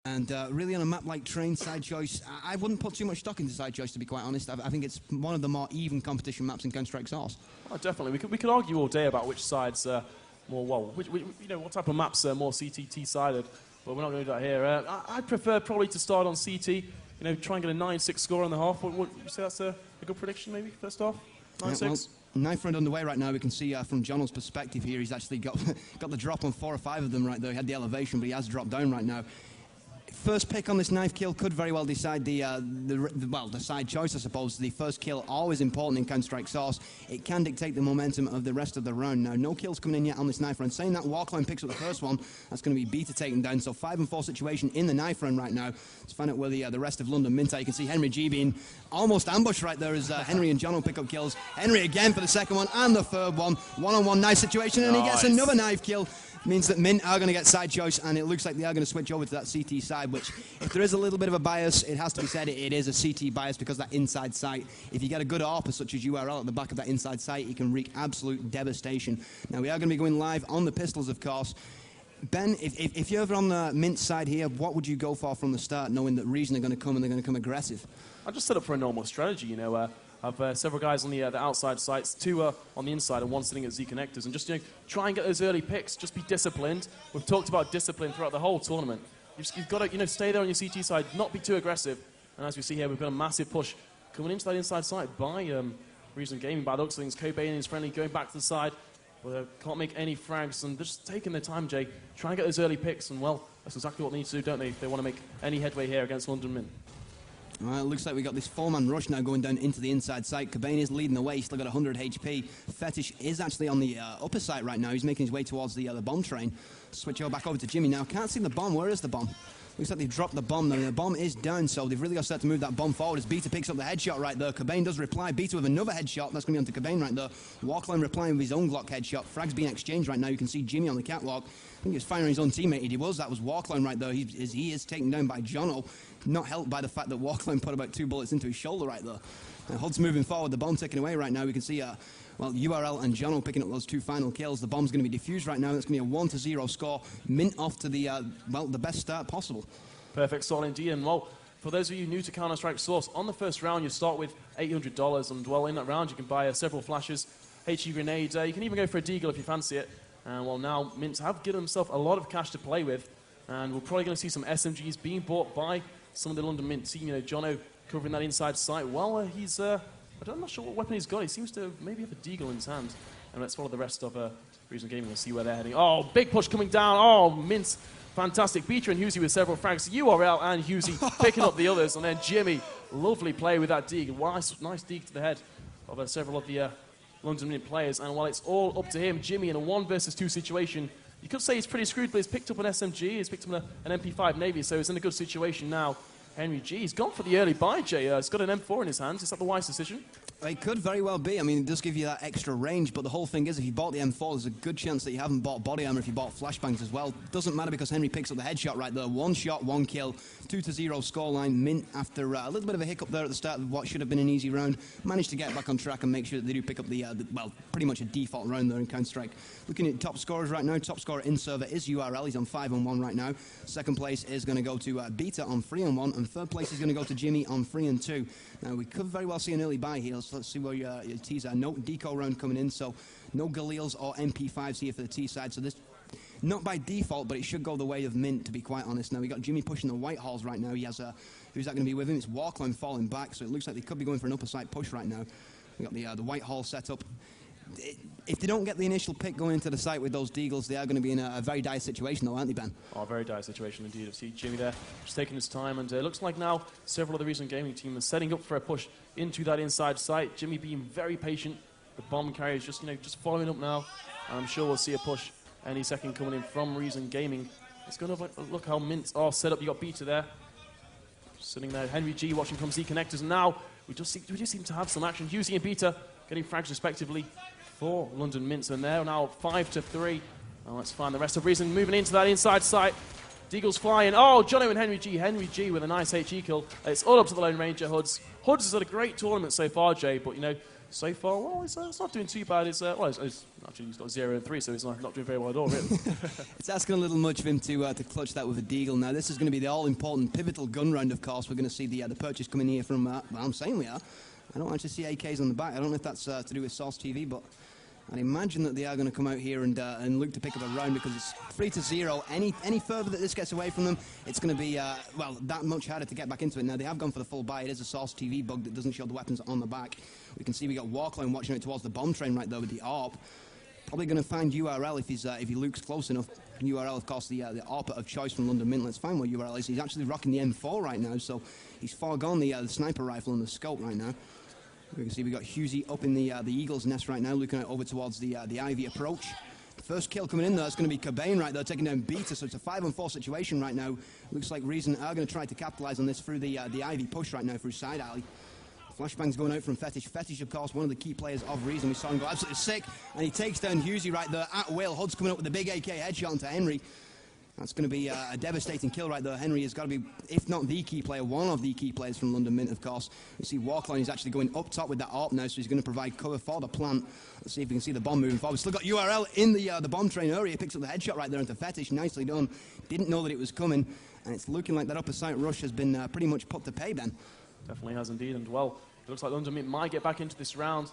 And really on a map like Train, side choice, I wouldn't put too much stock into side choice, to be quite honest. I think it's one of the more even competition maps in Counter-Strike Source. Oh, definitely. We could argue all day about which side's more, well, what type of maps are more CT-sided, but we're not going to do that here. I'd prefer probably to start on CT, try and get a 9-6 score in the half. Would you say that's a good prediction, maybe, first half? 9-6? Yeah, well, knife round underway right now. We can see from Jono's perspective here, he's actually got the drop on 4 or 5 of them right there. He had the elevation, but he has dropped down right now. First pick on this knife kill could very well decide the side choice, I suppose. The first kill, always important in Counter-Strike Source. It can dictate the momentum of the rest of the round. Now, no kills coming in yet on this knife round. Saying that, Warcline picks up the first one. That's going to be Beta taken down. So 5 and 4 situation in the knife round right now. Let's find out where the rest of London Mint are. You can see Henry G being almost ambushed right there as Henry and Jono pick up kills. Henry again for the second one and the third one. One-on-one knife situation, and he gets another knife kill. Means that Mint are going to get side choice, and it looks like they are going to switch over to that CT side, which, if there is a little bit of a bias, it has to be said it is a CT bias because that inside sight, if you get a good ARPA such as URL at the back of that inside sight, it can wreak absolute devastation. Now, we are going to be going live on the pistols, of course. Ben, if you're over on the Mint side here, what would you go for from the start, knowing that Reason are going to come and they're going to come aggressive? I'll just set up for a normal strategy, I've several guys on the outside sites, 2 on the inside and 1 sitting at Z connectors, and just try and get those early picks. Just be disciplined. We've talked about discipline throughout the whole tournament. You've got to stay there on your CT side, not be too aggressive. And as we see here, we've got a massive push coming into that inside side by Reason Gaming. By the looks of things, Cobain is friendly going back to the side, but can't make any frags, and they're just taking their time, Jay, trying to get those early picks. And well, that's exactly what they need to do, don't they, if they want to make any headway here against London Mint. All right, it looks like we got this 4-man rush now going down into the inside site. Cobain is leading the way. He's still got 100 HP. Fetish is actually on the upper site right now. He's making his way towards the bomb train. Switch over back over to Jimmy now. Can't see the bomb. Where is the bomb? Looks like they've dropped the bomb now. The bomb is down, so they've really got to start to move that bomb forward as Beta picks up the headshot right there. Cobain does reply. Beta with another headshot. That's going to be onto Cobain right there. Warcline replying with his own Glock headshot. Frags being exchanged right now. You can see Jimmy on the catwalk. I think he was firing his own teammate. That was Warcline right there. He is taken down by Jono. Not helped by the fact that Warcline put about 2 bullets into his shoulder right there. HUD's moving forward. The bomb taken away right now. We can see URL and Jono picking up those 2 final kills. The bomb's going to be defused right now. That's going to be a 1-0 score. Mint off to the best start possible. Perfect start indeed. And well, for those of you new to Counter-Strike Source, on the first round you start with $800, and well, in that round you can buy several flashes, HE grenades. You can even go for a deagle if you fancy it. And well, now Mint have given themselves a lot of cash to play with, and we're probably going to see some SMGs being bought by some of the London Mint team. Jono covering that inside site. Well, he's I'm not sure what weapon he's got. He seems to maybe have a deagle in his hand. And let's follow the rest of Reason Gaming and see where they're heading. Oh, big push coming down. Oh, Mint. Fantastic. Beta and Husey with several frags. URL and Husey picking up the others. And then Jimmy, lovely play with that deagle. Nice deagle to the head of several of the London Mint players. And while it's all up to him, Jimmy in a 1 versus 2 situation, you could say he's pretty screwed, but he's picked up an SMG, he's picked up an MP5 Navy, so he's in a good situation now. Henry G, he's gone for the early buy, Jay. He's got an M4 in his hands. Is that the wise decision? It could very well be. I mean, it does give you that extra range, but the whole thing is if you bought the M4, there's a good chance that you haven't bought body armor if you bought flashbangs as well. Doesn't matter because Henry picks up the headshot right there. 1 shot, 1 kill, 2-0 scoreline. Mint, after a little bit of a hiccup there at the start of what should have been an easy round, managed to get back on track and make sure that they do pick up well, pretty much a default round there in Counter-Strike. Looking at top scorers right now, top scorer in server is URL. He's on 5-1 right now. Second place is going to go to Beta on 3-1, and third place is going to go to Jimmy on 3-2. Now, we could very well see an early buy here, so let's see where your T's are. No deco round coming in, so no Galils or MP5s here for the T side, so this, not by default, but it should go the way of Mint, to be quite honest. Now, we got Jimmy pushing the white halls right now. He has who's that going to be with him? It's Warcline falling back, so it looks like they could be going for an upper side push right now. We got the white hall set up. If they don't get the initial pick going into the site with those deagles, they are going to be in a very dire situation, though, aren't they, Ben? Oh, very dire situation indeed. I see Jimmy there just taking his time, and it looks like now several of the Reason Gaming team are setting up for a push into that inside site. Jimmy being very patient. The bomb carrier is just following up now. I'm sure we'll see a push any second coming in from Reason Gaming. It's going to look how Mint are set up. You got Beta there, sitting there. Henry G watching from Z connectors, and now we do seem to have some action. Husey and Beta getting frags respectively for London Mint, and they're now 5-3. Well, let's find the rest of Reason moving into that inside site. Deagle's flying. Oh, Jono and Henry G. Henry G with a nice HE kill. It's all up to the Lone Ranger, HUDs. HUDs has had a great tournament so far, Jay, but so far, well, it's not doing too bad. It's actually he's got 0 and 3, so he's not doing very well at all, really. It's asking a little much of him to clutch that with a deagle. Now, this is going to be the all-important pivotal gun round, of course. We're going to see the purchase coming here from, well, I'm saying we are. I don't actually see AKs on the back. I don't know if that's to do with Source TV, but I'd imagine that they are going to come out here and look to pick up a round because it's 3-0. Any further that this gets away from them, it's going to be, well, that much harder to get back into it. Now, they have gone for the full buy. It is a Source TV bug that doesn't show the weapons on the back. We can see we got Warclone watching out towards the bomb train right there with the ARP. Probably going to find URL if he looks close enough. URL, of course, the ARP of choice from London Mint. Let's find where URL is. He's actually rocking the M4 right now, so he's foregone the sniper rifle and the scope right now. We can see we got Husey up in the Eagle's nest right now, looking over towards the Ivy approach. First kill coming in there, it's going to be Cobain right there, taking down Beta, so it's a 5-on-4 situation right now. Looks like Reason are going to try to capitalize on this through the Ivy push right now through side alley. Flashbang's going out from Fetish. Fetish, of course, one of the key players of Reason. We saw him go absolutely sick, and he takes down Husey right there at will. Hud's coming up with a big AK headshot into Henry. That's going to be a devastating kill right there. Henry has got to be, if not the key player, one of the key players from London Mint, of course. You see Warclone is actually going up top with that ARP now, so he's going to provide cover for the plant. Let's see if we can see the bomb moving forward. We've still got URL in the bomb train area. He picks up the headshot right there into Fetish. Nicely done. Didn't know that it was coming, and it's looking like that upper site rush has been pretty much put to pay, Ben. Definitely has indeed, and well, it looks like London Mint might get back into this round.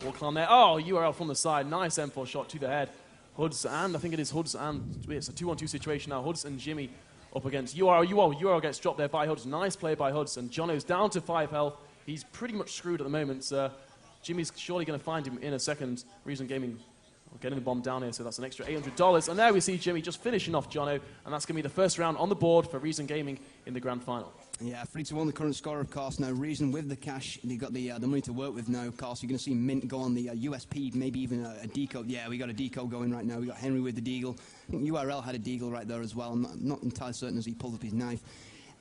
Warclone there. Oh, URL from the side. Nice M4 shot to the head. Hoods and, I think it is Hoods and, it's a 2-on-2 situation now. Hoods and Jimmy up against URL. URL gets dropped there by Hoods. Nice play by Hoods. And Jono's down to 5 health. He's pretty much screwed at the moment. Jimmy's surely going to find him in a second. Reason Gaming getting the bomb down here, so that's an extra $800. And there we see Jimmy just finishing off Jono. And that's going to be the first round on the board for Reason Gaming in the grand final. Yeah, 3-1 the current score, of course. Now, Reason with the cash, they've got the money to work with now, of course. You're going to see Mint go on the USP, maybe even a decode. Yeah, we got a decode going right now. We got Henry with the deagle. I think URL had a deagle right there as well. I'm not entirely certain as he pulled up his knife.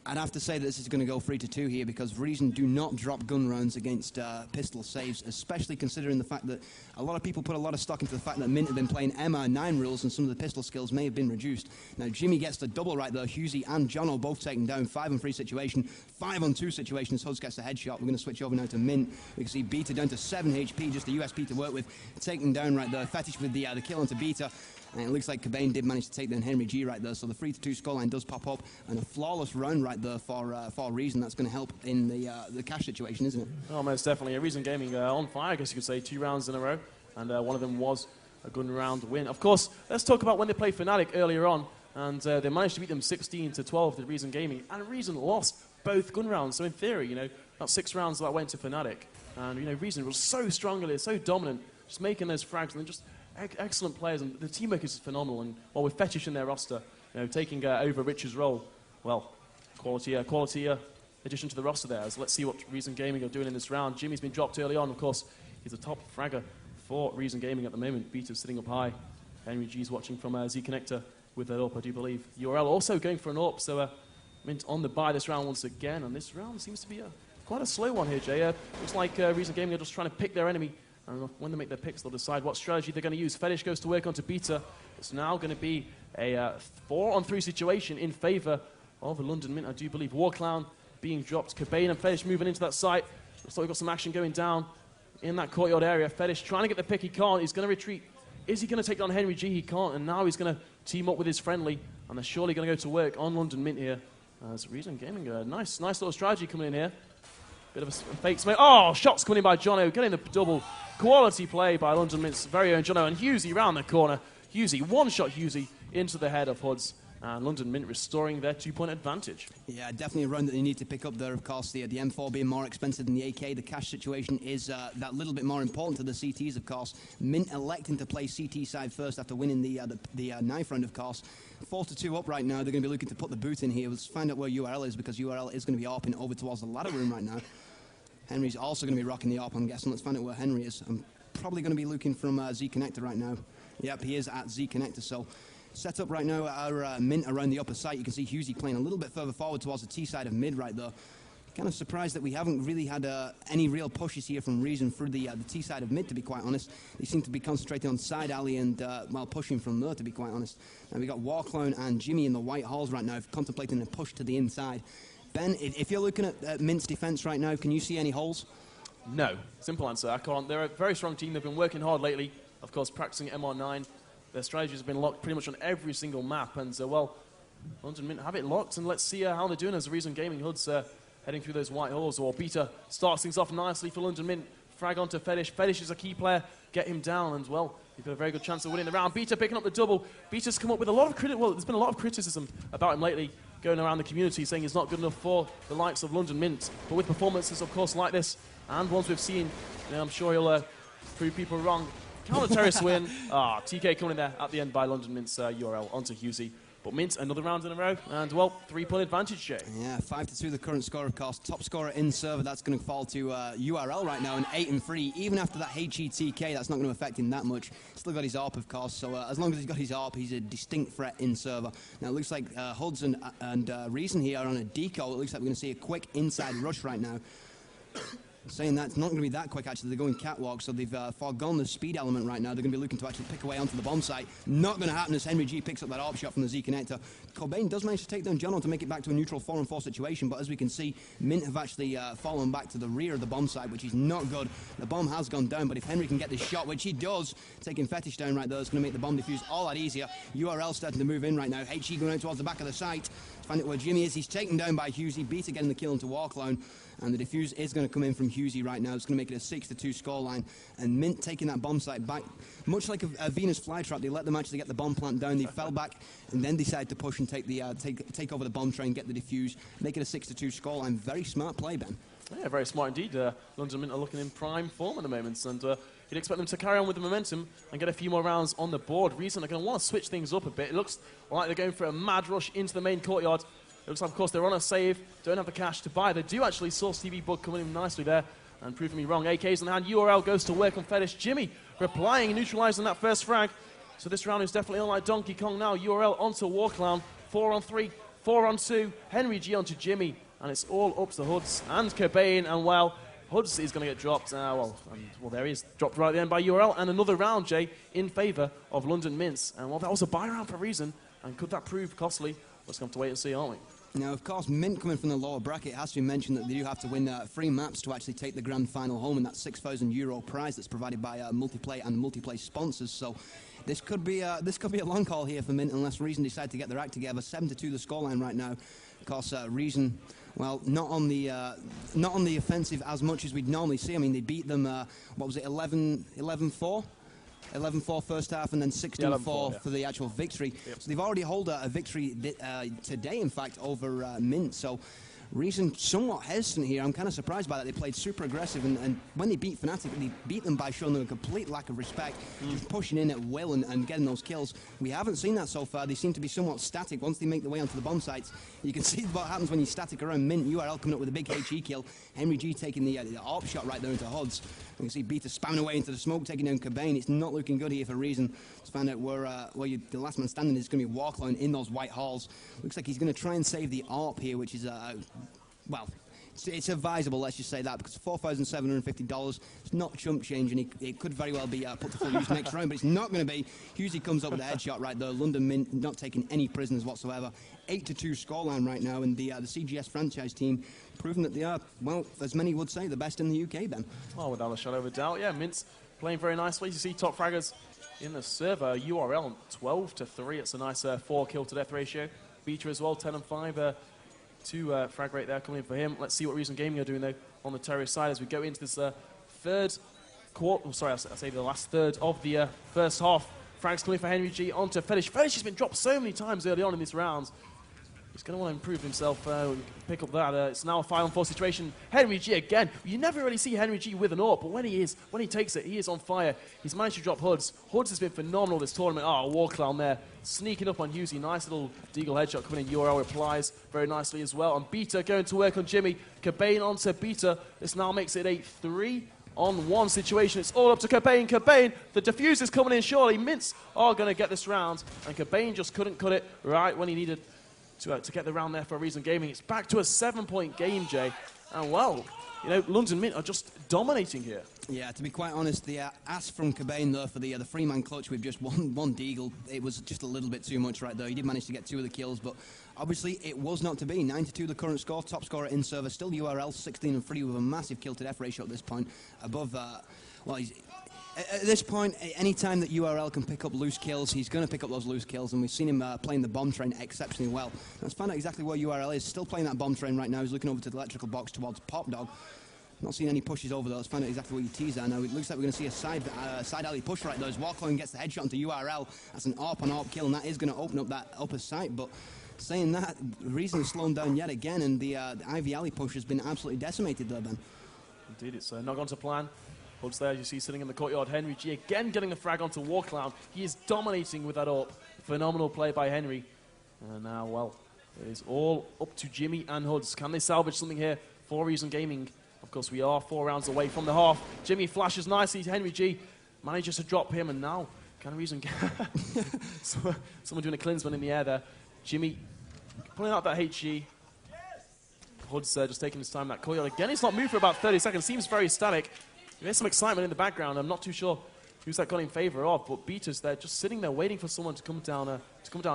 I'd have to say that this is going to go 3-2 here because Reason do not drop gun rounds against pistol saves, especially considering the fact that a lot of people put a lot of stock into the fact that Mint have been playing MR9 rules and some of the pistol skills may have been reduced. Now, Jimmy gets the double right there. Husey and Jono both taken down. 5-on-3 situation. 5-on-2 situation as Hudds gets the headshot. We're going to switch over now to Mint. We can see Beta down to 7 HP, just a USP to work with. Taken down right there. Fetish with the kill onto Beta. And it looks like Cobain did manage to take down Henry G right there, so the 3-2 scoreline does pop up, and a flawless round right there for Reason. That's going to help in the cash situation, isn't it? Oh, most definitely. A Reason Gaming on fire, I guess you could say, 2 rounds in a row, and one of them was a gun round win. Of course, let's talk about when they played Fnatic earlier on, and they managed to beat them 16-12 to Reason Gaming, and Reason lost both gun rounds. So in theory, about 6 rounds that went to Fnatic, and Reason was so strong earlier, so dominant, just making those frags, and just excellent players, and the teamwork is phenomenal. And while with Fetish in their roster, taking over Rich's role, well, quality addition to the roster there. So let's see what Reason Gaming are doing in this round. Jimmy's been dropped early on, of course. He's a top fragger for Reason Gaming at the moment. Beta's sitting up high. Henry G's watching from Z Connector with that AWP, I do believe. URL also going for an AWP, so Mint on the buy this round once again. And this round seems to be quite a slow one here, Jay. Looks like Reason Gaming are just trying to pick their enemy. And when they make their picks, they'll decide what strategy they're going to use. Fetish goes to work onto Beta. It's now going to be a 4-on-3 situation in favor of the London Mint, I do believe. Warclown being dropped. Cobain and Fetish moving into that site. Looks like we've got some action going down in that courtyard area. Fetish trying to get the pick. He can't. He's going to retreat. Is he going to take down Henry G? He can't. And now he's going to team up with his friendly. And they're surely going to go to work on London Mint here. As Reason Gaming, nice little strategy coming in here. Bit of a fake smoke. Oh, shots coming in by Jono. Getting the double. Quality play by London Mint's very own Jono. And Husey round the corner. Husey, one-shot Husey into the head of Hoods. And London Mint restoring their 2-point advantage. Yeah, definitely a round that they need to pick up there, of course. The M4 being more expensive than the AK. The cash situation is that little bit more important to the CTs, of course. Mint electing to play CT side first after winning the knife round, of course. 4-2 up right now. They're going to be looking to put the boot in here. Let's find out where URL is, because URL is going to be ARPing over towards the ladder room right now. Henry's also going to be rocking the ARP, I'm guessing. Let's find out where Henry is. I'm probably going to be looking from Z Connector right now. Yep, he is at Z Connector, so set up right now our Mint around the upper site. You can see Husey playing a little bit further forward towards the T side of mid right there. Kind of surprised that we haven't really had any real pushes here from Reason through the T side of mid, to be quite honest. They seem to be concentrating on side alley and, well, pushing from there, to be quite honest. Now we've got Warclone and Jimmy in the white halls right now, contemplating a push to the inside. Ben, if you're looking at Mint's defense right now, can you see any holes? No. Simple answer. I can't. They're a very strong team. They've been working hard lately. Of course, practicing MR9. Their strategies have been locked pretty much on every single map. And, well, London Mint have it locked. And let's see how they're doing as the Reason Gaming Hoods heading through those white halls. Or Beta starts things off nicely for London Mint. Frag onto Fetish. Fetish is a key player. Get him down. And, well, you've got a very good chance of winning the round. Beta picking up the double. Beta's come up with a lot of well, there's been a lot of criticism about him lately, going around the community saying he's not good enough for the likes of London Mint. But with performances, of course, like this, and ones we've seen, I'm sure he'll prove people wrong. Counter terrorist win. TK coming in there at the end by London Mint's URL onto Husey. But Mint, another round in a row, and, well, 3-point advantage, Jay. Yeah, 5-2 the current score, of course. Top scorer in server, that's going to fall to URL right now, and 8-3. Even after that HETK, that's not going to affect him that much. Still got his ARP, of course, so as long as he's got his ARP, he's a distinct threat in server. Now, it looks like Hoods and Reason here are on a deco. It looks like we're going to see a quick inside rush right now. Saying that, it's not going to be that quick, actually. They're going catwalk, so they've foregone the speed element right now. They're going to be looking to actually pick away onto the bomb site. Not going to happen as Henry G picks up that ARP shot from the Z connector. Cobain does manage to take down Jono to make it back to a neutral 4-on-4 situation, but as we can see, Mint have actually fallen back to the rear of the bomb site, which is not good. The bomb has gone down, but if Henry can get this shot, which he does, taking Fetish down right there, it's going to make the bomb defuse all that easier. URL starting to move in right now. HE going out towards the back of the site. Find out where Jimmy is. He's taken down by Husey. Beta getting the kill into Warclone. And the defuse is going to come in from Husey right now. It's going to make it a 6-2 scoreline. And Mint taking that bomb site back. Much like a Venus flytrap, they let them actually get the bomb plant down. They fell back and then decided to push and take over the bomb train, get the defuse, make it a 6-2 scoreline. Very smart play, Ben. Yeah, very smart indeed. London Mint are looking in prime form at the moment. And you'd expect them to carry on with the momentum and get a few more rounds on the board. Reason they're going to want to switch things up a bit. It looks like they're going for a mad rush into the main courtyard. It looks like, of course, they're on a save, don't have the cash to buy. They do actually Source TV Bug coming in nicely there and proving me wrong. AK's in the hand. URL goes to work on Fetish. Jimmy replying and neutralizing that first frag. So this round is definitely on like Donkey Kong now. URL onto Warclown. 4-on-3, 4-on-2. Henry G onto Jimmy. And it's all up to Hoods and Cobain. And, well, Hoods is going to get dropped. Well, there he is. Dropped right at the end by URL. And another round, Jay, in favour of London Mints. And, well, that was a buy round for a reason. And could that prove costly? Let's have to wait and see, aren't we? Now, of course, Mint coming from the lower bracket, it has to be mentioned that they do have to win 3 maps to actually take the grand final home, and that €6,000 prize that's provided by Multiplay and Multiplay sponsors. So this could be a long call here for Mint unless Reason decide to get their act together. 7-2 the scoreline right now. Of course, Reason, well, not on the offensive as much as we'd normally see. I mean, they beat them, 11-4? 11-4 first half and then 16-4 for the actual victory. Yep. So they've already held a victory today, in fact, over Mint. So Reason somewhat hesitant here. I'm kind of surprised by that. They played super aggressive, and when they beat Fnatic, they beat them by showing them a complete lack of respect, just pushing in at will and getting those kills. We haven't seen that so far. They seem to be somewhat static. Once they make their way onto the bomb sites, you can see what happens when you're static around Mint. URL coming up with a big HE kill. Henry G taking the ARP shot right there into Hoods. You can see Beta spamming away into the smoke, taking down Cobain. It's not looking good here for Reason. Let's find out where the last man standing is going to be Warclone in those white halls. Looks like he's going to try and save the ARP here, which is, well, it's advisable, let's just say that, because $4,750, it's not chump change, and it could very well be put to full use next round, but it's not going to be. Husey comes up with a headshot right there. London Mint not taking any prisoners whatsoever. 8-2 scoreline right now, and the CGS franchise team proving that they are, well, as many would say, the best in the UK, Ben. Oh, without a shadow of a doubt, yeah. Mint's playing very nicely. You see top fraggers in the server. URL 12-3. It's a nice 4 kill to death ratio. Beta as well, 10-5. 2 frag rate there coming in for him. Let's see what Reason Gaming are doing though on the terrorist side as we go into this third quarter. Oh, sorry, I'll say the last third of the first half. Frags coming for Henry G onto Fetish. Fetish has been dropped so many times early on in this round. He's going to want to improve himself, pick up that. It's now a 5-on-4 situation. Henry G again. You never really see Henry G with an AWP, but when he takes it, he is on fire. He's managed to drop Hoods. Hoods has been phenomenal this tournament. Oh, Warclown there. Sneaking up on Husey. Nice little deagle headshot coming in. URL replies very nicely as well. And Beta going to work on Jimmy. Cobain onto Beta. This now makes it a 3-on-1 situation. It's all up to Cobain. Cobain, the defuse is coming in surely. Mints are going to get this round. And Cobain just couldn't cut it right when he needed to get the round there for Reason Gaming. It's back to a 7-point game, Jay. And, well, you know, London Mint are just dominating here. Yeah, to be quite honest, the ask from Cobain though for the three-man clutch with just one deagle, it was just a little bit too much right there. He did manage to get 2 of the kills, but obviously it was not to be. 9-2 the current score, top scorer in server, still URL 16-3 with a massive kill to death ratio at this point. Above, well, at this point, any time that URL can pick up loose kills, he's going to pick up those loose kills, and we've seen him playing the bomb train exceptionally well. Let's find out exactly where URL is. Still playing that bomb train right now. He's looking over to the electrical box towards Pop Dog. Not seeing any pushes over there. Let's find out exactly what your tees are now. It looks like we're going to see a side alley push right there as Warclone gets the headshot into URL. That's an ARP-on-ARP kill, and that is going to open up that upper sight. But saying that, the reason is slowing down yet again, and the Ivy Alley push has been absolutely decimated there, Ben. Indeed, it's not gone to plan. Hoods there, you see sitting in the courtyard. Henry G again getting the frag onto Warclown. He is dominating with that ARP. Phenomenal play by Henry. And now, well, it is all up to Jimmy and Hoods. Can they salvage something here for Reason Gaming? Of course, we are 4 rounds away from the half. Jimmy flashes nicely to Henry G. Manages to drop him, and now can Reason... Someone doing a Klinsman in the air there. Jimmy pulling out that HG. Hoods just taking his time. That courtyard again, it's not moved for about 30 seconds. Seems very static. There's some excitement in the background. I'm not too sure who's that got in favor of, but Beaters there just sitting there waiting for someone to come down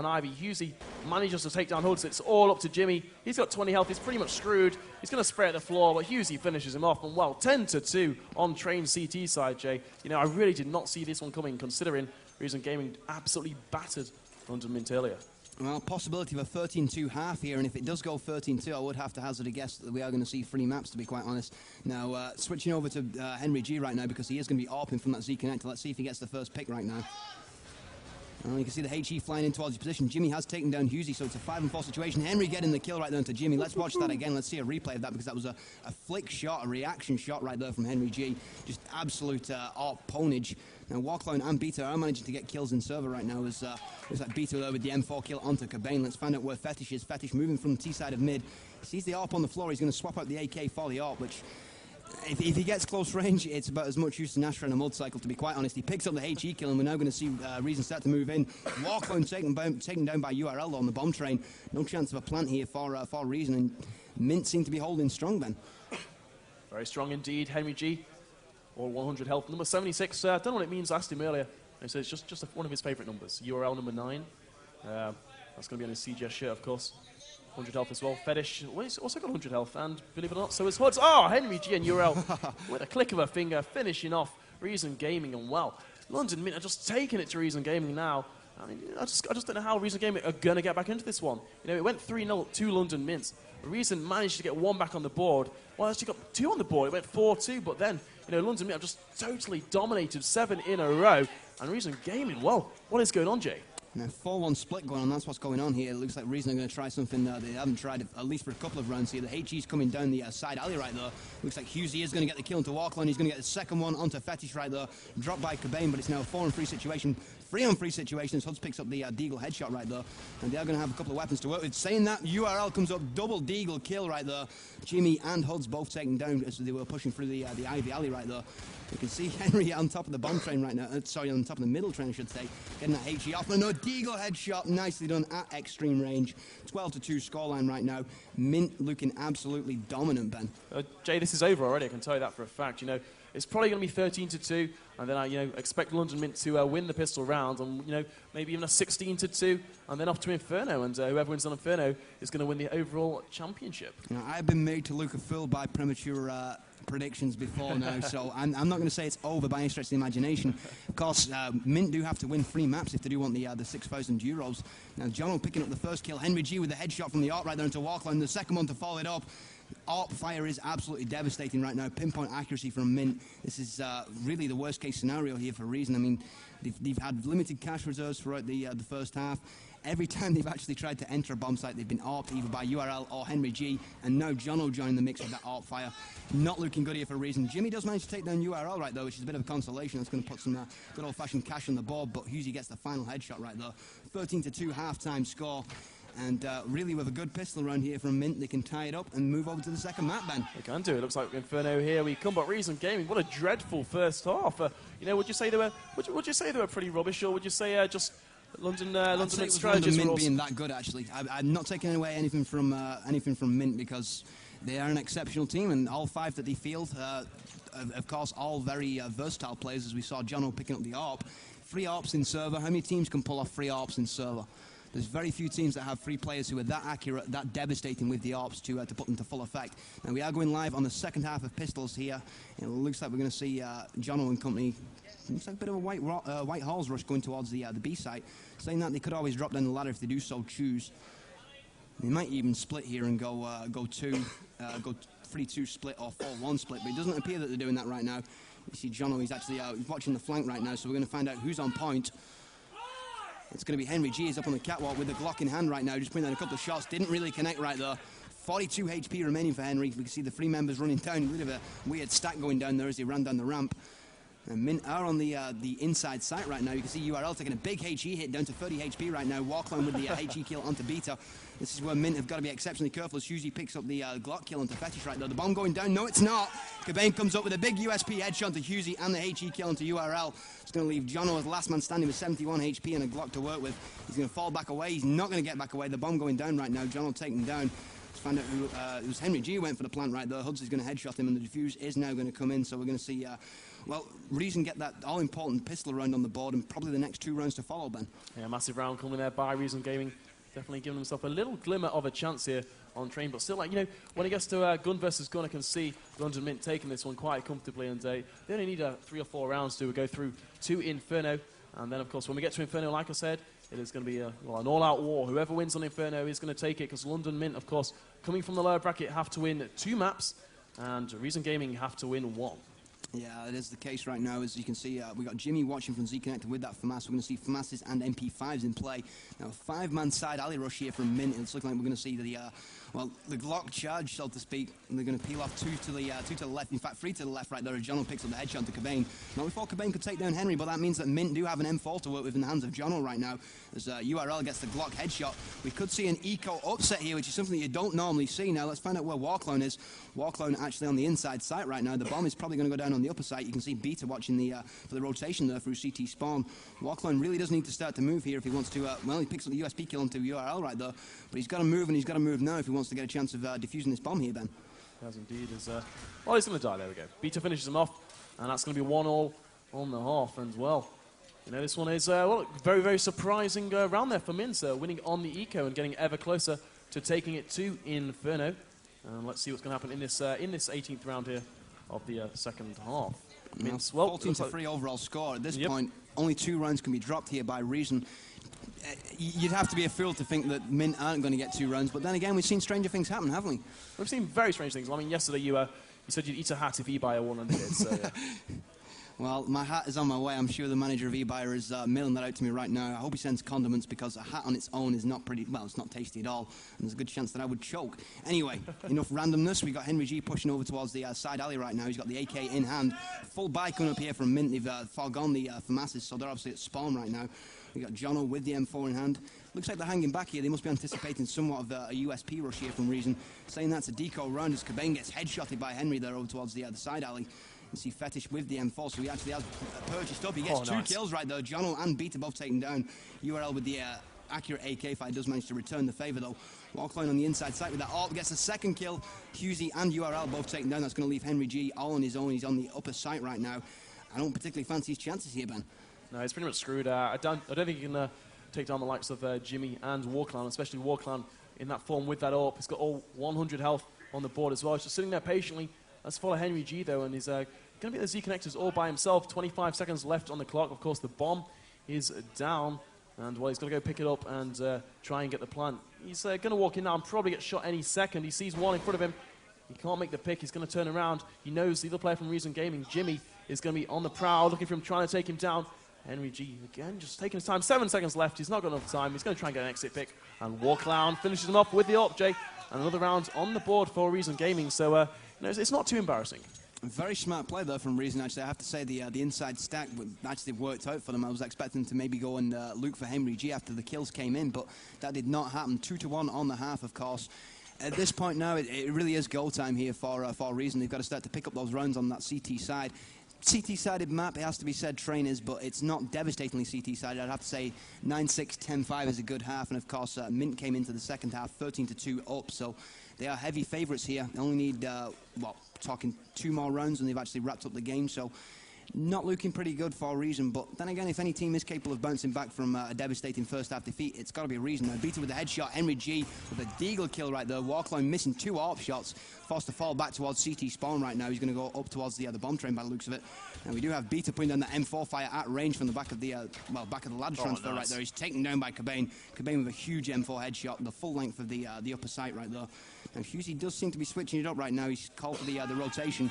Ivy. Husey manages to take down Hoods. It's all up to Jimmy. He's got 20 health. He's pretty much screwed. He's going to spray at the floor, but Husey finishes him off. And well, 10-2 on Train CT side, Jay. You know, I really did not see this one coming, considering Reason Gaming absolutely battered London Mint earlier. Well, possibility of a 13-2 half here, and if it does go 13-2, I would have to hazard a guess that we are going to see 3 maps, to be quite honest. Now, switching over to Henry G right now, because he is going to be ARPing from that Z connector. Let's see if he gets the first pick right now. You can see the HE flying in towards his position. Jimmy has taken down Husey, so it's a 5-4 situation. Henry getting the kill right there into Jimmy. Let's watch that again. Let's see a replay of that, because that was a flick shot, a reaction shot right there from Henry G. Just absolute ARP ponage. Now, Warclone and Beta are managing to get kills in server right now. As looks like Beta there with the M4 kill onto Cobain. Let's find out where Fetish is. Fetish moving from the T side of mid. He sees the ARP on the floor. He's going to swap out the AK for the ARP, which... If he gets close range, it's about as much use as Nashra in a mud cycle, to be quite honest. He picks up the HE kill, and we're now going to see Reason start to move in. Warclone taken down by URL on the bomb train. No chance of a plant here for Reason, and Mint seem to be holding strong, Ben. Very strong indeed, Henry G. All 100 health. Number 76, I don't know what it means. I asked him earlier. He said it's just one of his favourite numbers. URL number 9. That's going to be on his CGS shirt, of course. 100 health as well. Fetish also got 100 health, and believe it or not, so is Hoods. Oh, Henry G and URL with a click of a finger, finishing off Reason Gaming, and well, London Mint are just taking it to Reason Gaming now. I mean, I just don't know how Reason Gaming are going to get back into this one. You know, it went 3-0 to London Mint. Reason managed to get 1 back on the board. Well, actually got 2 on the board. It went 4-2, but then, you know, London Mint have just totally dominated 7 in a row. And Reason Gaming, well, what is going on, Jay? Now, 4-1 split going on, that's what's going on here. It looks like Reason are going to try something they haven't tried, at least for a couple of rounds here. The HE's coming down the side alley right there. Looks like Husey is going to get the kill into Warclone. He's going to get the second one onto Fetish right there. Dropped by Cobain, but it's now a 4-on-3 situation. 3-on-3 situation as Hoods picks up the Deagle headshot right there. And they are going to have a couple of weapons to work with. Saying that, URL comes up, double Deagle kill right there. Jimmy and Hoods both taken down as they were pushing through the Ivy alley right there. You can see Henry on top of the bomb train right now. Sorry, on top of the middle train, I should say. Getting that HE off. And a Deagle headshot. Nicely done at extreme range. 12-2 scoreline right now. Mint looking absolutely dominant, Ben. Jay, this is over already. I can tell you that for a fact. You know, it's probably going to be 13-2. And then I expect London Mint to win the pistol round. And, maybe even a 16-2. And then off to Inferno. And whoever wins on Inferno is going to win the overall championship. I've been made to look a fool by premature... predictions before now, so I'm not going to say it's over by any stretch of the imagination. Of course, Mint do have to win 3 maps if they do want the 6,000 euros. Now, Jono picking up the first kill. Henry G with the headshot from the ARP right there into Warclone. The second one to follow it up. ARP fire is absolutely devastating right now. Pinpoint accuracy from Mint. This is really the worst case scenario here for Reason. I mean, they've had limited cash reserves throughout the first half. Every time they've actually tried to enter a bomb site, they've been ARPed either by URL or Henry G, and now Jono joining the mix with that ARP fire. Not looking good here for Reason. Jimmy does manage to take down URL right though, which is a bit of a consolation. That's going to put some good old-fashioned cash on the board, but Husey gets the final headshot right there. 13-2 half-time score. And really, with a good pistol round here from Mint, they can tie it up and move over to the second map, Ben. They can do. It looks like Inferno here we come, but Reason Gaming, what a dreadful first half. Would you say they were pretty rubbish, or would you say just London I'd Mint say it was strategists London were Mint awesome. being that good, actually. I'm not taking away anything from Mint because they are an exceptional team, and all 5 that they field, of course, all very versatile players, as we saw Jono picking up the AWP. 3 AWPs in server. How many teams can pull off 3 AWPs in server? There's very few teams that have 3 players who are that accurate, that devastating with the AWPs to put them to full effect. Now, we are going live on the second half of Pistols here. It looks like we're going to see Jono and company. Looks like a bit of a white halls rush going towards the B site. Saying that, they could always drop down the ladder if they do so choose. They might even split here and go 3-2 split or 4-1 split, but it doesn't appear that they're doing that right now. You see Jono, he's actually watching the flank right now, so we're going to find out who's on point. It's going to be Henry G. He's up on the catwalk with the Glock in hand right now, just putting down a couple of shots. Didn't really connect right there. 42 HP remaining for Henry. We can see the 3 members running down. A bit of a weird stack going down there as he ran down the ramp. And Mint are on the inside site right now. You can see URL taking a big HE hit down to 30 HP right now. Warclone with the HE kill onto Beta. This is where Mint have got to be exceptionally careful as Husey picks up the Glock kill onto Fetish right there. The bomb going down. No, it's not. Cobain comes up with a big USP headshot to Husey and the HE kill onto URL. It's going to leave Jono as last man standing with 71 HP and a Glock to work with. He's going to fall back away. He's not going to get back away. The bomb going down right now. Jono taking down. Let's find out who it was. Henry G went for the plant right there. Huds is going to headshot him and the defuse is now going to come in. So we're going to see... well, Reason get that all-important pistol round on the board and probably the next 2 rounds to follow, Ben. Yeah, massive round coming there by Reason Gaming. Definitely giving himself a little glimmer of a chance here on train. But still, like, you know, when it gets to gun versus gun, I can see London Mint taking this one quite comfortably. And they only need 3 or 4 rounds to go through to Inferno. And then, of course, when we get to Inferno, like I said, it is going to be an all-out war. Whoever wins on Inferno is going to take it because London Mint, of course, coming from the lower bracket, have to win 2 maps. And Reason Gaming have to win 1. Yeah, it is the case right now. As you can see, we got Jimmy watching from Z Connected with that FAMAS. We're going to see FAMASs and MP5s in play. Now, a 5-man side alley rush here from Mint. It's looking like we're going to see the Glock charge, so to speak. And they're going to peel off 2 to the left. In fact, 3 to the left right there. Jono picks up the headshot to Cobain. Not before Cobain could take down Henry, but that means that Mint do have an M4 to work with in the hands of Jono right now. As URL gets the Glock headshot. We could see an eco upset here, which is something you don't normally see. Now, let's find out where Warclone is. Warclone actually on the inside site right now. The bomb is probably going to go down on the upper site. You can see Beta watching for the rotation there through CT spawn. Warclone really does need to start to move here if he wants to. Well, he picks up the USP kill onto URL right there, but he's got to move and he's got to move now if he wants to get a chance of defusing this bomb here, Ben. Yes, indeed. Well, he's going to die. There we go. Beta finishes him off, and that's going to be 1-1 on the half. And well, you know, this one is very, very surprising round there for Mincer, winning on the eco and getting ever closer to taking it to Inferno. And let's see what's going to happen in this 18th round here of the second half. Mince, well, 14-3 overall score. At this point, only 2 rounds can be dropped here by Reason. You'd have to be a fool to think that Mint aren't going to get 2 rounds, but then again, we've seen stranger things happen, haven't we? We've seen very strange things. I mean, yesterday you said you'd eat a hat if eBuyer won and did, so yeah. Well, my hat is on my way. I'm sure the manager of eBuyer is mailing that out to me right now. I hope he sends condiments because a hat on its own is not pretty, well, it's not tasty at all. And there's a good chance that I would choke. Anyway, enough randomness. We got Henry G pushing over towards the side alley right now. He's got the AK in hand. Full buy coming up here from Mint. They've foregone the FAMASs, so they're obviously at spawn right now. We got Jono with the M4 in hand. Looks like they're hanging back here. They must be anticipating somewhat of a USP rush here from Reason. Saying that's a deco round as Cobain gets headshotted by Henry there over towards the side alley. You see Fetish with the M4, so he actually has purchased up. He gets 2 kills right there. Jono and Beta both taken down. URL with the accurate AK fight does manage to return the favour though. Warclone on the inside site with that AWP gets a 2nd kill. Husey and URL both taken down. That's going to leave Henry G all on his own. He's on the upper site right now. I don't particularly fancy his chances here, Ben. No, he's pretty much screwed. I don't think he can take down the likes of Jimmy and Warclown, especially Warclown in that form with that AWP. He's got all 100 health on the board as well. He's just sitting there patiently. Let's follow Henry G though, and he's going to be at the Z connectors all by himself. 25 seconds left on the clock. Of course, the bomb is down, and well, he's got to go pick it up and try and get the plant. He's going to walk in now and probably get shot any second. He sees one in front of him. He can't make the pick. He's going to turn around. He knows the other player from Reason Gaming, Jimmy, is going to be on the prowl, looking for him, trying to take him down. Henry G, again, just taking his time. 7 seconds left. He's not got enough time. He's going to try and get an exit pick. And Warclown finishes him off with the AWP, Jay. And another round on the board for Reason Gaming. So, you know, it's not too embarrassing. Very smart play there from Reason, actually. I have to say the inside stack actually worked out for them. I was expecting to maybe go and look for Henry G after the kills came in, but that did not happen. 2-1 on the half, of course. At this point now, it really is go time here for Reason. They've got to start to pick up those rounds on that CT side. CT-sided map, it has to be said, trainers, but it's not devastatingly CT-sided. I'd have to say 9-6, 10-5 is a good half, and of course Mint came into the second half 13-2 up, so they are heavy favourites here. They only need, well, talking 2 more rounds, and they've actually wrapped up the game, so not looking pretty good for a reason. But then again, if any team is capable of bouncing back from a devastating first half defeat, it's got to be a reason. Now, Beta with the headshot, Henry G with a deagle kill right there. Walkline missing 2 AWP shots, forced to fall back towards CT spawn right now. He's going to go up towards the bomb train by the looks of it. And we do have Beta putting down the M4 fire at range from the back of the back of the ladder transfer right there. He's taken down by Cobain. Cobain with a huge M4 headshot, the full length of the upper sight right there. Now Husey does seem to be switching it up right now. He's called for the rotation.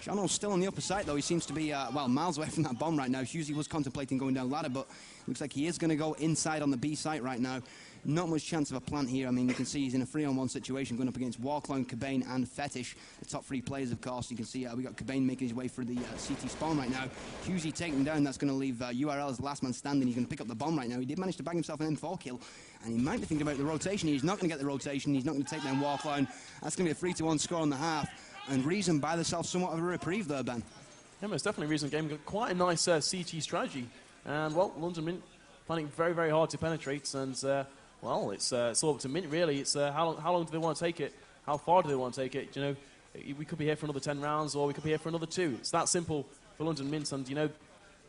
Jono's still on the upper side, though. He seems to be, well, miles away from that bomb right now. Husey was contemplating going down ladder, but looks like he is going to go inside on the B site right now. Not much chance of a plant here. I mean, you can see he's in a 3-on-1 situation going up against Warclone, Cobain, and Fetish, the top 3 players, of course. You can see we got Cobain making his way through the CT spawn right now. Husey taken down. That's going to leave URL as the last man standing. He's going to pick up the bomb right now. He did manage to bag himself an M4 kill, and he might be thinking about the rotation. He's not going to get the rotation. He's not going to take down Warclone. That's going to be a 3-1 score on the half. And Reason buy themselves somewhat of a reprieve there, Ben. Yeah, most definitely Reason game got quite a nice CT strategy. And, well, London Mint finding it very, very hard to penetrate. And, well, it's all up to Mint, really. It's how long do they want to take it? How far do they want to take it? You know, we could be here for another 10 rounds, or we could be here for another 2. It's that simple for London Mint. And, you know,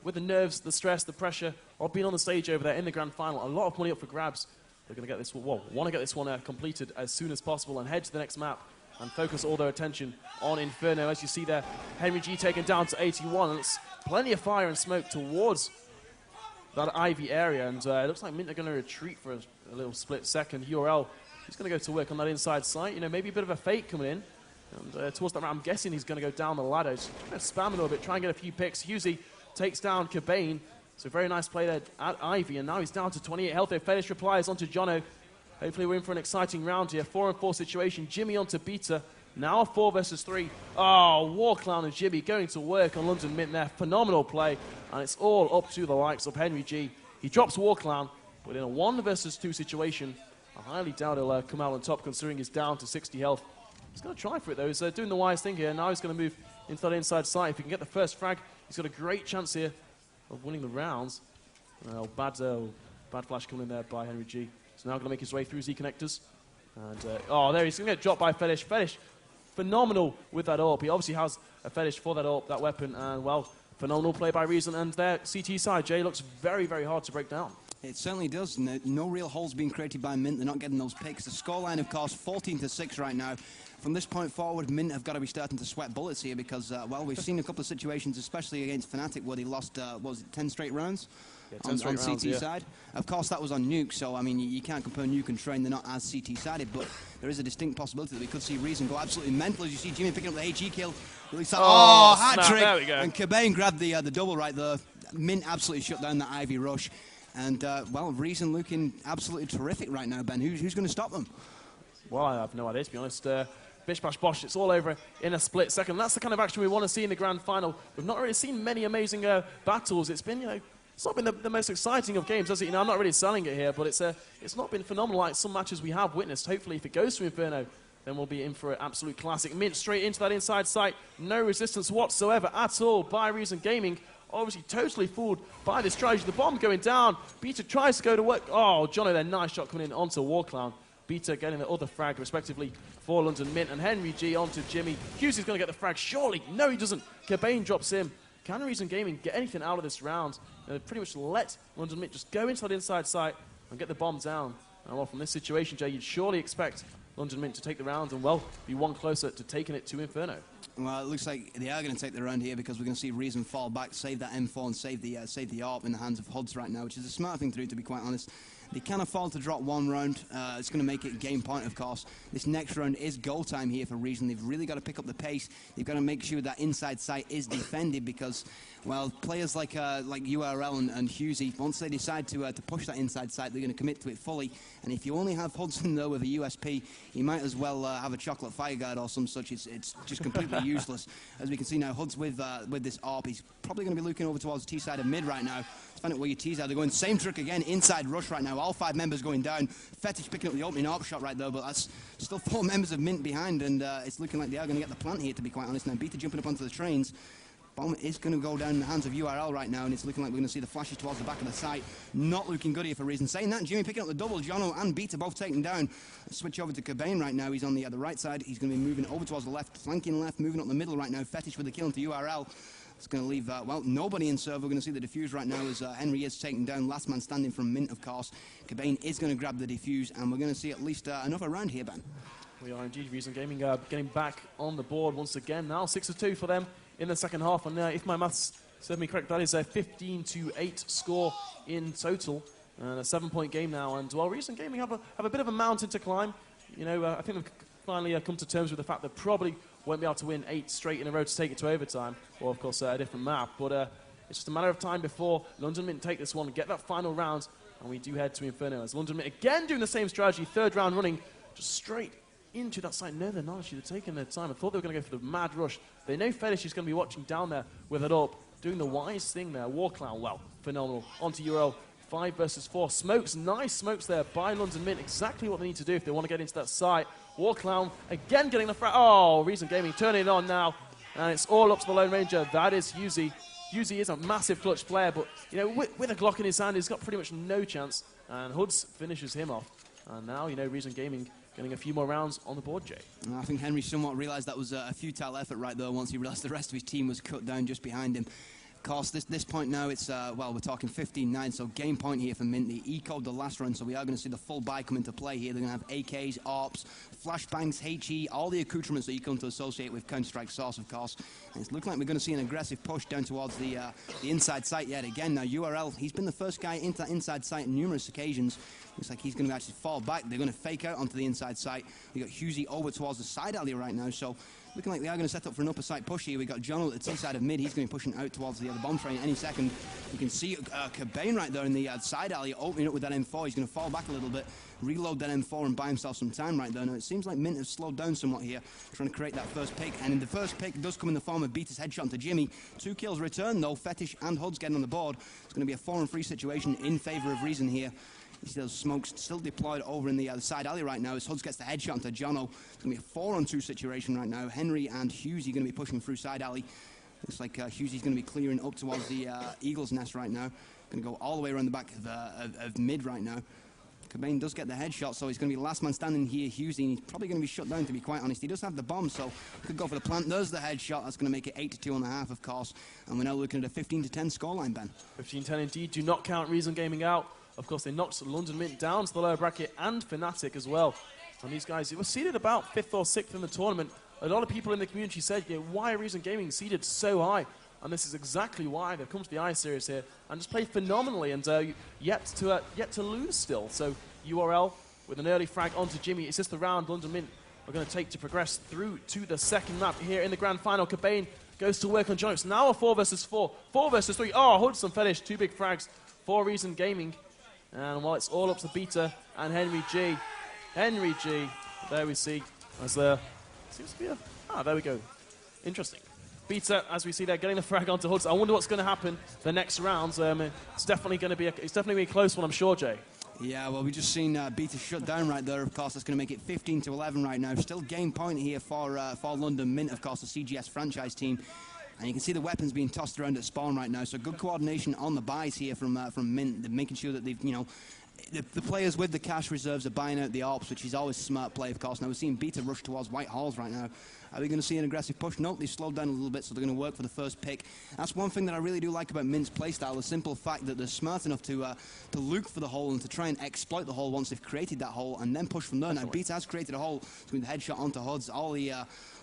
with the nerves, the stress, the pressure of being on the stage over there in the grand final, a lot of money up for grabs. They're going to get this, well, want to get this one completed as soon as possible and head to the next map and focus all their attention on Inferno. As you see there, Henry G taken down to 81, and it's plenty of fire and smoke towards that Ivy area, and it looks like Mint are going to retreat for a little split second. URL, he's going to go to work on that inside site. You know, maybe a bit of a fake coming in, and towards that round, I'm guessing he's going to go down the ladder. Just going to spam a little bit, try and get a few picks. Husey takes down Cobain, so very nice play there at Ivy, and now he's down to 28 health. Fetish replies onto Jono. Hopefully we're in for an exciting round here. 4-on-4 situation. Jimmy onto Beta. Now a 4 versus 3. Oh, Warclown and Jimmy going to work on London Mint there. Phenomenal play. And it's all up to the likes of Henry G. He drops Warclown, but in a 1 versus 2 situation, I highly doubt he'll come out on top considering he's down to 60 health. He's going to try for it though. He's doing the wise thing here. Now he's going to move into that inside side. If he can get the first frag, he's got a great chance here of winning the rounds. Bad flash coming in there by Henry G. So now going to make his way through Z connectors. And, oh, there he's going to get dropped by Fetish. Fetish, phenomenal with that AWP. He obviously has a fetish for that AWP, that weapon. And, well, phenomenal play by Reason. And their CT side, Jay, looks very, very hard to break down. It certainly does. No real holes being created by Mint. They're not getting those picks. The scoreline, of course, 14-6 right now. From this point forward, Mint have got to be starting to sweat bullets here because, well, we've seen a couple of situations, especially against Fnatic, where they lost, was it 10 straight rounds? Yeah, on CT side. Of course, that was on Nuke, so, I mean, you can't compare Nuke and Train. They're not as CT-sided, but there is a distinct possibility that we could see Reason go absolutely mental. As you see Jimmy picking up the HE kill. Hat-trick! There we go. And Cobain grabbed the double right there. Mint absolutely shut down that Ivy rush. And, well, Reason looking absolutely terrific right now, Ben. Who's going to stop them? Well, I have no idea, to be honest. Bish bash bosh, it's all over in a split second. That's the kind of action we want to see in the grand final. We've not really seen many amazing battles. It's been, you know, it's not been the most exciting of games, has it? You know, I'm not really selling it here, but it's not been phenomenal like some matches we have witnessed. Hopefully, if it goes to Inferno, then we'll be in for an absolute classic. Mint straight into that inside site. No resistance whatsoever at all by Reason Gaming. Obviously, totally fooled by this strategy. The bomb going down. Beta tries to go to work. Oh, Jono there, nice shot coming in onto Warclown. Beta getting the other frag, respectively, for London Mint. And Henry G onto Jimmy. Husey's going to get the frag. Surely. No, he doesn't. Cobain drops him. Can Reason Gaming get anything out of this round? They pretty much let London Mint just go into that inside site and get the bomb down. And well, from this situation, Jay, you'd surely expect London Mint to take the round and, well, be one closer to taking it to Inferno. Well, it looks like they are going to take the round here because we're going to see Reason fall back, save that M4 and save the AWP in the hands of Huds right now, which is a smart thing to do, to be quite honest. They can afford to drop one round. It's going to make it game point, of course. This next round is goal time here for Reason. They've really got to pick up the pace. They've got to make sure that inside site is defended because, well, players like URL and Husey, once they decide to push that inside site, they're going to commit to it fully. And if you only have Hudson, though, with a USP, you might as well have a chocolate fire guard or some such. It's just completely useless. As we can see now, Huds with this AWP, he's probably going to be looking over towards the T-side of mid right now. Find out where your T's are. They're going same trick again, inside rush right now. All 5 members going down. Fetish picking up the opening AWP shot right there, but that's still 4 members of Mint behind, and it's looking like they are going to get the plant here, to be quite honest. Now, Beta jumping up onto the trains. Bomb is going to go down in the hands of URL right now, and it's looking like we're going to see the flashes towards the back of the site. Not looking good here for reason. Saying that, Jimmy picking up the double. Jono and Beta both taken down. Switch over to Cobain right now. He's on the right side. He's going to be moving over towards the left, flanking left, moving up the middle right now. Fetish with the kill into URL. It's going to leave, well, nobody in serve. We're going to see the defuse right now as Henry is taken down. Last man standing from Mint, of course. Cobain is going to grab the defuse, and we're going to see at least another round here, Ben. We are indeed. Reason Gaming getting back on the board once again now. 6-2 for them in the second half. And if my maths serve me correct, that is a 15-8 score in total. And a 7-point game now. And, well, Reason Gaming have a bit of a mountain to climb. You know, I think they've finally come to terms with the fact they probably won't be able to win 8 straight in a row to take it to overtime. Or, of course, a different map. But it's just a matter of time before London Mint take this one and get that final round. And we do head to Inferno as London Mint again doing the same strategy. Third round running just straight into that side. No, they're not actually. They're taking their time. I thought they were going to go for the mad rush. They know Fetish is going to be watching down there with it up, doing the wise thing there. War Clown, well, phenomenal. Onto Euro, 5 versus 4. Smokes, nice smokes there by London Mint. Exactly what they need to do if they want to get into that site. War Clown again getting the frag. Oh, Reason Gaming turning it on now. And it's all up to the Lone Ranger. That is Husey. Husey is a massive clutch player, but, you know, with a Glock in his hand, he's got pretty much no chance. And Hoods finishes him off. And now, you know, Reason Gaming getting a few more rounds on the board, Jay. I think Henry somewhat realised that was a futile effort right there once he realised the rest of his team was cut down just behind him. Of course, this point now, it's, well, we're talking 15-9, so game point here for Mint. They ecoed the last run, so we are going to see the full buy come into play here. They're going to have AKs, ARPs, flashbangs, HE, all the accoutrements that you come to associate with Counter-Strike Source, of course. And it's looking like we're going to see an aggressive push down towards the inside site yet again. Now, URL, he's been the first guy into that inside site on numerous occasions. Looks like he's going to actually fall back. They're going to fake out onto the inside site. We've got Husey over towards the side alley right now, so looking like they are going to set up for an upper side push here. We've got John at the T-side of mid. He's going to be pushing out towards the other bomb train any second. You can see Cobain right there in the side alley opening up with that M4. He's going to fall back a little bit, reload that M4 and buy himself some time right there. Now, it seems like Mint has slowed down somewhat here, trying to create that first pick. And in the first pick does come in the form of Beta's headshot into Jimmy. 2 kills return, though. Fetish and Hoods getting on the board. It's going to be a 4-3 situation in favor of Reason here. You see those smokes still deployed over in the side alley right now as Hoods gets the headshot into Jono. It's going to be a 4-on-2 situation right now. Henry and Husey going to be pushing through side alley. Looks like Husey's going to be clearing up towards the Eagle's Nest right now. Going to go all the way around the back of mid right now. Cobain does get the headshot, so he's going to be the last man standing here, Husey, and he's probably going to be shut down, to be quite honest. He does have the bomb, so could go for the plant. There's the headshot. That's going to make it 8-2.5, of course. And we're now looking at a 15-10 scoreline, Ben. 15-10 indeed. Do not count Reason Gaming out. Of course, they knocked London Mint down to the lower bracket and Fnatic as well. And these guys, it was seeded about 5th or 6th in the tournament. A lot of people in the community said, yeah, why are Reason Gaming seeded so high? And this is exactly why. They've come to the I-Series here and just played phenomenally and yet to lose still. So URL with an early frag onto Jimmy. It's just the round London Mint are going to take to progress through to the second map here in the grand final. Cobain goes to work on John. It's now a 4 versus 4. 4 versus 3. Oh, Hudson Fetish. 2 big frags for Reason Gaming. And while it's all up to Beta and Henry G. Henry G. There we see as there seems to be a... Ah, there we go. Interesting. Beta, as we see there, getting the frag onto Hoods. I wonder what's going to happen the next rounds. It's definitely going to be a close one, I'm sure, Jay. Yeah, well, we've just seen Beta shut down right there. Of course, that's going to make it 15-11 right now. Still game point here for London Mint, of course, the CGS franchise team. And you can see the weapons being tossed around at spawn right now. So good coordination on the buys here from Mint. They're making sure that they've, you know, the players with the cash reserves are buying out the ARPs, which is always a smart play, of course. Now we're seeing Beta rush towards White Halls right now. Are we going to see an aggressive push? No, they've slowed down a little bit, so they're going to work for the first pick. That's one thing that I really do like about Mint's playstyle, the simple fact that they're smart enough to look for the hole and to try and exploit the hole once they've created that hole and then push from there. Now, Beta has created a hole between the headshot onto Hoods. All the,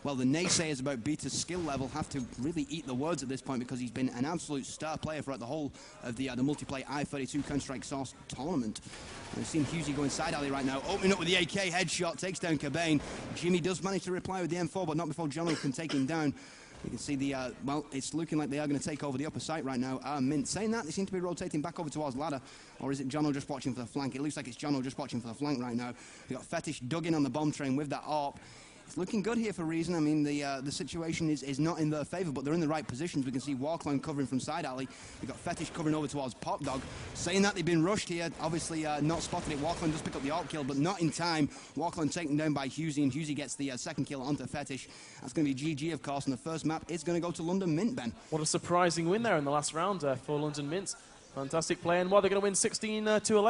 well, the naysayers about Beta's skill level have to really eat the words at this point because he's been an absolute star player throughout the whole of the multiplayer I-32 Counter-Strike Source tournament. We've seen Husey going side alley right now, opening up with the AK headshot, takes down Cobain. Jimmy does manage to reply with the M4, but not before Jono can take him down. You can see the, well, it's looking like they are going to take over the upper site right now. Mint saying that, they seem to be rotating back over towards ladder. Or is it Jono just watching for the flank? It looks like it's Jono just watching for the flank right now. We've got Fetish dug in on the bomb train with that ARP. It's looking good here for Reason. I mean, the situation is not in their favour, but they're in the right positions. We can see Warclone covering from side alley. We've got Fetish covering over towards Pop Dog. Saying that they've been rushed here, obviously not spotted it. Warclone does pick up the alt kill, but not in time. Warclone taken down by Husey, and Husey gets the second kill onto Fetish. That's going to be GG, of course, and the first map is going to go to London Mint, Ben. What a surprising win there in the last round for London Mint. Fantastic play, and they're going to win 16-11.